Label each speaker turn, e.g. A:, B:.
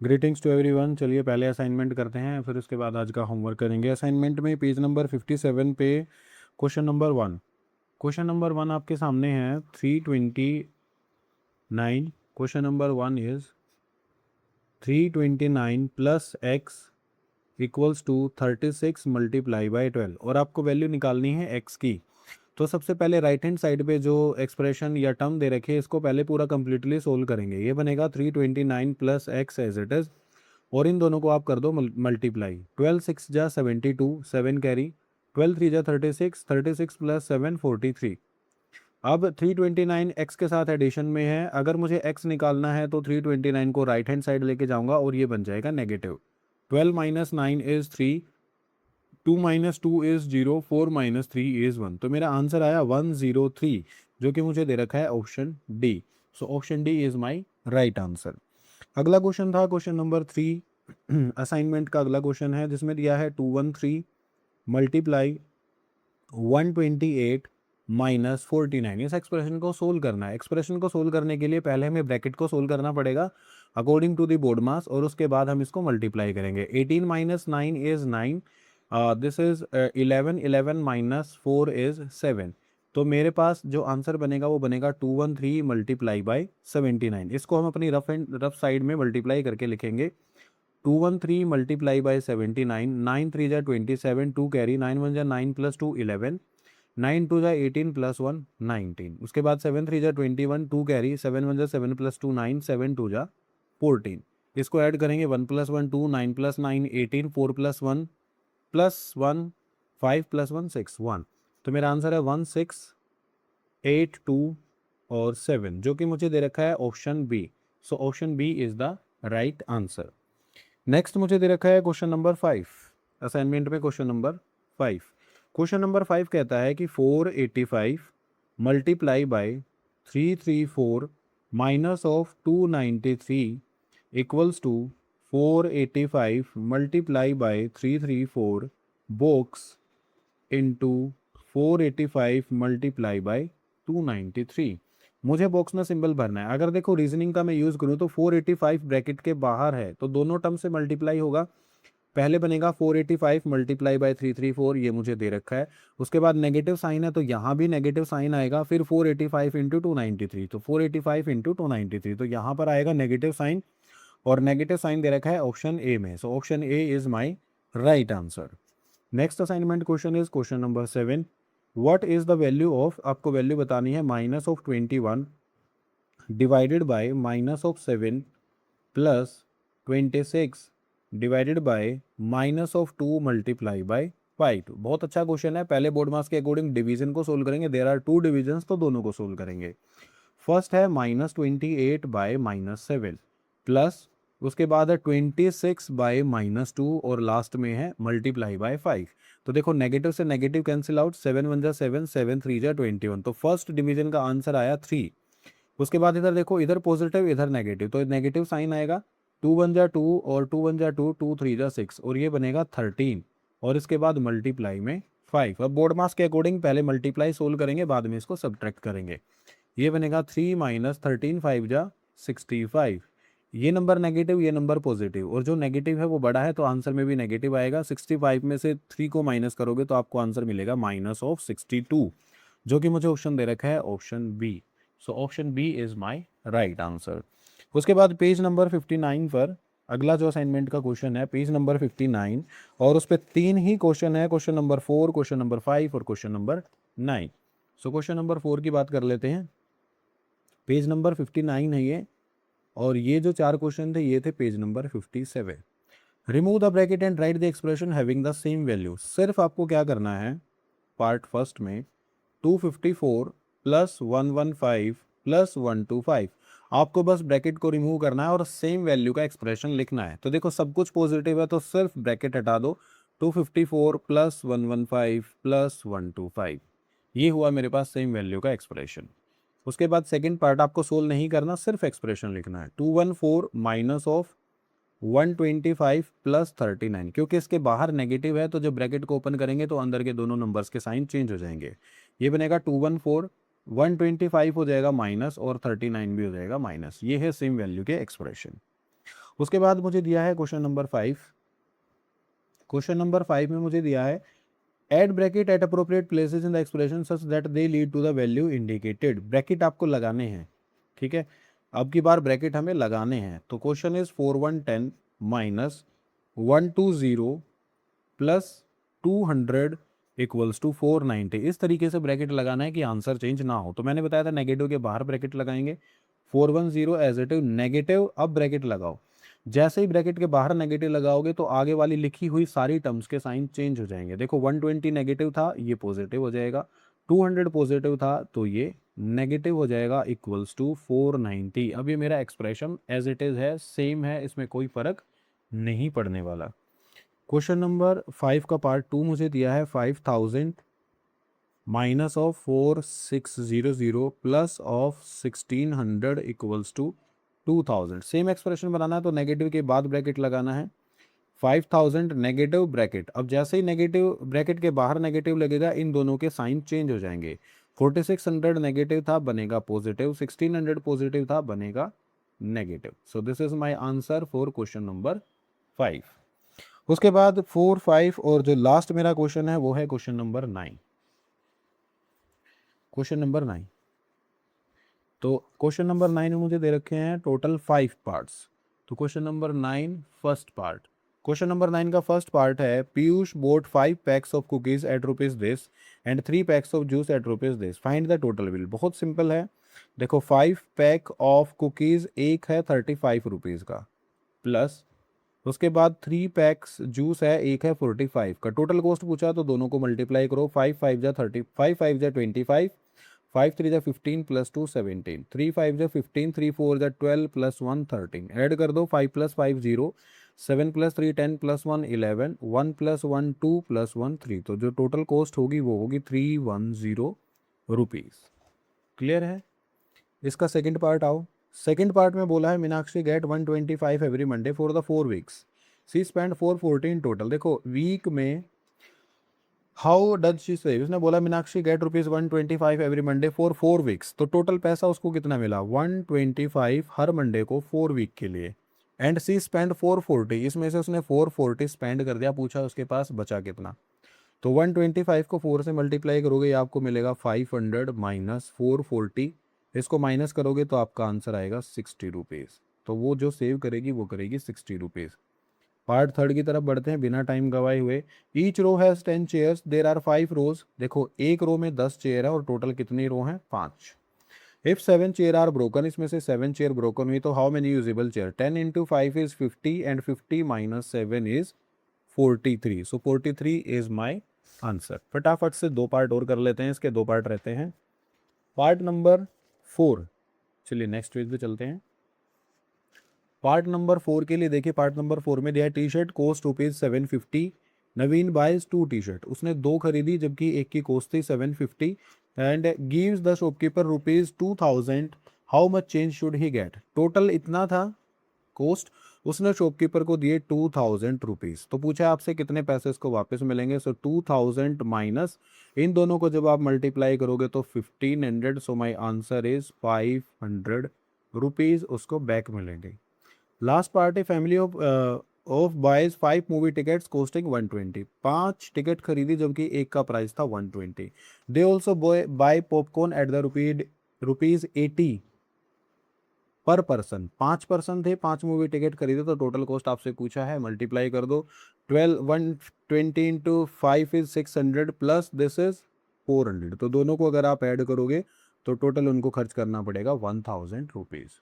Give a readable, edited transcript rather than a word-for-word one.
A: Greetings to everyone. चलिए पहले assignment करते हैं, फिर उसके बाद आज का होमवर्क करेंगे। असाइनमेंट में पेज नंबर 57 पे क्वेश्चन नंबर 1। क्वेश्चन नंबर 1 आपके सामने है 329। Question number 1 is 329 plus x equals to 36 multiply by 12 और आपको वैल्यू निकालनी है एक्स की। तो सबसे पहले राइट हैंड साइड पे जो एक्सप्रेशन या टर्म दे रखे हैं इसको पहले पूरा कंप्लीटली सोल्व करेंगे। ये बनेगा 329 plus x as it is, और इन दोनों को आप कर दो मल्टीप्लाई। 12 6 जा 72, 7 कैरी, 12 3 जा 36, 36 प्लस 7 43। अब 329 एक्स के साथ एडिशन में है, अगर मुझे एक्स निकालना है तो 329 को राइट हैंड साइड लेके जाऊंगा और ये बन जाएगा negative. 12 minus 9 is 3, 2 minus 2 is 0, 4 minus 3 is 1। तो मेरा आंसर आया 103, जो कि मुझे दे रखा है option D. So option D is my right answer. अगला क्वेश्चन था क्वेश्चन नंबर 3। असाइनमेंट का अगला क्वेश्चन है जिसमें दिया है 213 मल्टीप्लाई 128 माइनस 49। इस एक्सप्रेशन को सोल्व करना है। एक्सप्रेशन को सोल्व करने के लिए पहले हमें ब्रैकेट को सोल्व करना पड़ेगा अकॉर्डिंग टू द बोर्ड मास, और उसके बाद हम इसको मल्टीप्लाई करेंगे। 18 minus 9 is 9, this is 11, 11 minus 4 is 7। तो मेरे पास जो आंसर बनेगा वो बनेगा 213 मल्टीप्लाई बाई 79। इसको हम अपनी रफ साइड में मल्टीप्लाई करके लिखेंगे। 213 मल्टीप्लाई बाई 79, 9 3 जा 27, 2 कैरी, 9 1 जा 9 प्लस 2 11, 9 2 जा 18 प्लस 1 19। उसके बाद 7 3 जा 21, 2 कैरी, 7 1 जा 7 प्लस 2 9, 7 2 जा 14। इसको ऐड करेंगे, 1 प्लस 1 2, 9 प्लस 9 18, 4 प्लस 1 5 प्लस 1 6 1। तो मेरा आंसर है 1 6 8 2 और 7, जो कि मुझे दे रखा है option B. So option B is the right answer. Next मुझे दे रखा है क्वेश्चन नंबर 5। असाइनमेंट में क्वेश्चन नंबर 5। क्वेश्चन नंबर 5 कहता है कि 485 multiply by 334 minus of 293 equals to 485 multiply by 334 box into 485 multiply by 293। मुझे बॉक्स में सिंबल भरना है। अगर देखो रीजनिंग का मैं यूज़ करूँ तो 485 ब्रैकेट के बाहर है तो दोनों टर्म से मल्टीप्लाई होगा। पहले बनेगा 485 मल्टीप्लाई बाय 334, ये मुझे दे रखा है। उसके बाद नेगेटिव साइन है तो यहाँ भी नेगेटिव साइन आएगा। फिर 485 इंटू 293, तो 485 इंटू 293, तो यहाँ पर आएगा नेगेटिव साइन, और नेगेटिव साइन दे रखा है ऑप्शन ए में। So option A is my right answer. Next assignment question is question number 7। What is the value of, आपको वैल्यू बतानी है, minus of 21 divided by minus of 7 plus 26 divided by minus of 2 multiply by 5। बहुत अच्छा question है। पहले board मास के according division को solve करेंगे। देयर आर 2 डिविजन्स, तो दोनों को सोल्व करेंगे। फर्स्ट है माइनस 28 बाय माइनस 7 प्लस, उसके बाद है 26 बाय माइनस 2, और लास्ट में है मल्टीप्लाई बाय 5। तो देखो नेगेटिव से नेगेटिव कैंसिल आउट, 7 1 जा 7, 7 3 जा 21। तो फर्स्ट डिवीजन का आंसर आया 3। उसके बाद इधर देखो, इधर पॉजिटिव इधर नेगेटिव, तो नेगेटिव साइन आएगा। 2 1 जा 2 और 2 1 जा 2, 2 3 जा 6, और ये बनेगा 13, और इसके बाद मल्टीप्लाई में 5। अब बोर्ड मास के अकॉर्डिंग पहले मल्टीप्लाई सोल्व करेंगे, बाद में इसको सब्ट्रैक्ट करेंगे। ये बनेगा 3 माइनस 13 5 जा 65। ये नंबर नेगेटिव, ये नंबर पॉजिटिव, और जो नेगेटिव है वो बड़ा है तो आंसर में भी नेगेटिव आएगा। 65 में से 3 को माइनस करोगे तो आपको आंसर मिलेगा माइनस ऑफ 62, जो कि मुझे ऑप्शन दे रखा है option B. So option B is my right answer. उसके बाद पेज नंबर 59 पर अगला जो असाइनमेंट का क्वेश्चन है, पेज नंबर 59, और उस पर 3 ही क्वेश्चन है। क्वेश्चन नंबर 4, क्वेश्चन नंबर 5 और question number 9। So question number 4 की बात कर लेते हैं। पेज नंबर 59 है ये, और ये जो 4 क्वेश्चन थे ये थे page number 57। Remove the bracket and right the expression having the same value. सिर्फ आपको क्या करना है, पार्ट फर्स्ट में 254 प्लस 115 प्लस 125, आपको बस ब्रैकेट को रिमूव करना है और सेम वैल्यू का एक्सप्रेशन लिखना है। तो देखो सब कुछ पॉजिटिव है तो सिर्फ ब्रैकेट हटा दो। 254 प्लस 115 प्लस 125, ये हुआ मेरे पास सेम वैल्यू का एक्सप्रेशन। उसके बाद सेकंड पार्ट आपको सोल्व नहीं करना, सिर्फ एक्सप्रेशन लिखना है। 214 माइनस ऑफ 125 प्लस 39, क्योंकि इसके बाहर नेगेटिव है तो जब ब्रैकेट को ओपन करेंगे तो अंदर के दोनों नंबर्स के साइन चेंज हो जाएंगे। ये बनेगा 214, 125 हो जाएगा माइनस, और 39 भी हो जाएगा माइनस। ये है सेम वैल्यू के एक्सप्रेशन। उसके बाद मुझे दिया है क्वेश्चन नंबर 5। क्वेश्चन नंबर 5 में मुझे दिया है add bracket at appropriate places in the expression such that they lead to the value indicated. Bracket आपको लगाने हैं, ठीक है, अब की बार ब्रैकेट हमें लगाने हैं। तो question is 4110 minus 120 plus 200 equals to 490। इस तरीके से ब्रैकेट लगाना है कि आंसर चेंज ना हो। तो मैंने बताया था नेगेटिव के बाहर ब्रैकेट लगाएंगे, 410 एज इट इज नेगेटिव, अब ब्रैकेट लगाओ। जैसे ही ब्रैकेट के बाहर नेगेटिव लगाओगे तो आगे वाली लिखी हुई सारी टर्म्स के साइन चेंज हो जाएंगे। देखो 120 नेगेटिव था, ये पॉजिटिव हो जाएगा, 200 पॉजिटिव था तो ये नेगेटिव हो जाएगा, इक्वल्स टू 490। अब ये मेरा एक्सप्रेशन एज इट इज है, सेम है, इसमें कोई फर्क नहीं पड़ने वाला। क्वेश्चन नंबर 5 का पार्ट 2 मुझे दिया है 5000 minus of 4600 plus of 1600 equals to 2000। Same expression बनाना है तो नेगेटिव के बाद ब्रैकेट लगाना है। 5000 नेगेटिव ब्रैकेट, अब जैसे ही नेगेटिव ब्रैकेट के बाहर नेगेटिव लगेगा इन दोनों के साइन चेंज हो जाएंगे। 4600 नेगेटिव था बनेगा पॉजिटिव, 1600 पॉजिटिव था बनेगा negative. So this is my answer for question number 5। उसके बाद 4, 5 और जो लास्ट मेरा क्वेश्चन है वो है क्वेश्चन नंबर 9। क्वेश्चन नंबर 9, तो क्वेश्चन नंबर 9 में मुझे दे रखे हैं टोटल 5 पार्ट्स। तो question number 9 first part, question number 9 का फर्स्ट पार्ट है Piyush bought 5 packs of cookies at rupees this and 3 packs of juice at rupees this, find the total bill. बहुत सिंपल है, देखो 5 पैक ऑफ कुकीज एक है 35 rupees का, plus उसके बाद 3 पैक्स जूस है एक है 45 का। टोटल कॉस्ट पूछा तो दोनों को मल्टीप्लाई करो, 5 5 जा 30, 5 5 जा 25, 5 3 जा 15 प्लस 2 17, 3 5 जा 15, 3 4 जा 12 प्लस 1 13। ऐड कर दो, 5 plus 5 0, 7 plus 3 10 plus 1 11, 1 plus 1 2 plus 1 3। तो जो टोटल कॉस्ट होगी वो होगी 310 रुपीज़। क्लियर है। इसका सेकंड पार्ट आओ। सेकंड पार्ट में बोला है Meenakshi get 125 every Monday for the 4 weeks, she spend 440 in total. देखो वीक में हाउ डज शी सेव, उसने बोला Meenakshi get ₹125 every Monday for 4 weeks, तो टोटल पैसा उसको कितना मिला 125 हर मंडे को 4 वीक के लिए। एंड सी स्पेंड 440, इसमें से उसने 440 स्पेंड कर दिया, पूछा उसके पास बचा कितना। तो 125 को 4 से मल्टीप्लाई करोगे ये आपको मिलेगा 500 माइनस 440, इसको माइनस करोगे तो आपका आंसर आएगा 60 रुपीज़। तो वो जो सेव करेगी वो करेगी 60 रुपीज़। पार्ट थर्ड की तरफ बढ़ते हैं बिना टाइम गवाए हुए। Each row has 10 chairs, there are 5 rows. देखो एक रो में 10 चेयर है और टोटल कितनी रो हैं 5। इफ 7 चेयर आर ब्रोकन, इसमें से 7 चेयर ब्रोकन हुई तो how many usable chair, 10 into 5 is 50 and 50 minus 7 is 43। So 43 is my answer. फटाफट से 2 पार्ट और कर लेते हैं, इसके 2 पार्ट रहते हैं। पार्ट नंबर 4, चलिए नेक्स्ट पेज पे चलते हैं। पार्ट नंबर 4 के लिए देखिए, पार्ट नंबर 4 में दिया है T shirt cost ₹750, Naveen buys 2 T shirt, उसने 2 खरीदी जबकि एक की कोस्ट थी 750 and gives the shopkeeper ₹2000, how much change should he get. Total इतना था कोस्ट, उसने शॉपकीपर को दिए 2000 रुपीज़, तो पूछा आपसे कितने पैसे इसको वापस मिलेंगे। सो 2000 माइनस इन दोनों को जब आप मल्टीप्लाई करोगे तो 1500, so my answer is 500 rupees उसको बैक मिलेंगे। लास्ट पार्ट है family of buys 5 movie tickets costing 120, 5 ticket खरीदी जबकि एक का प्राइस था 120। They also buy popcorn at the ₹80 per person. 5 person थे, 5 मूवी टिकट खरीदे, तो टोटल कॉस्ट आपसे पूछा है, मल्टीप्लाई कर दो। 120 into 5 is 600 plus this is 400। तो दोनों को अगर आप ऐड करोगे तो टोटल उनको खर्च करना पड़ेगा 1000 रुपीज़।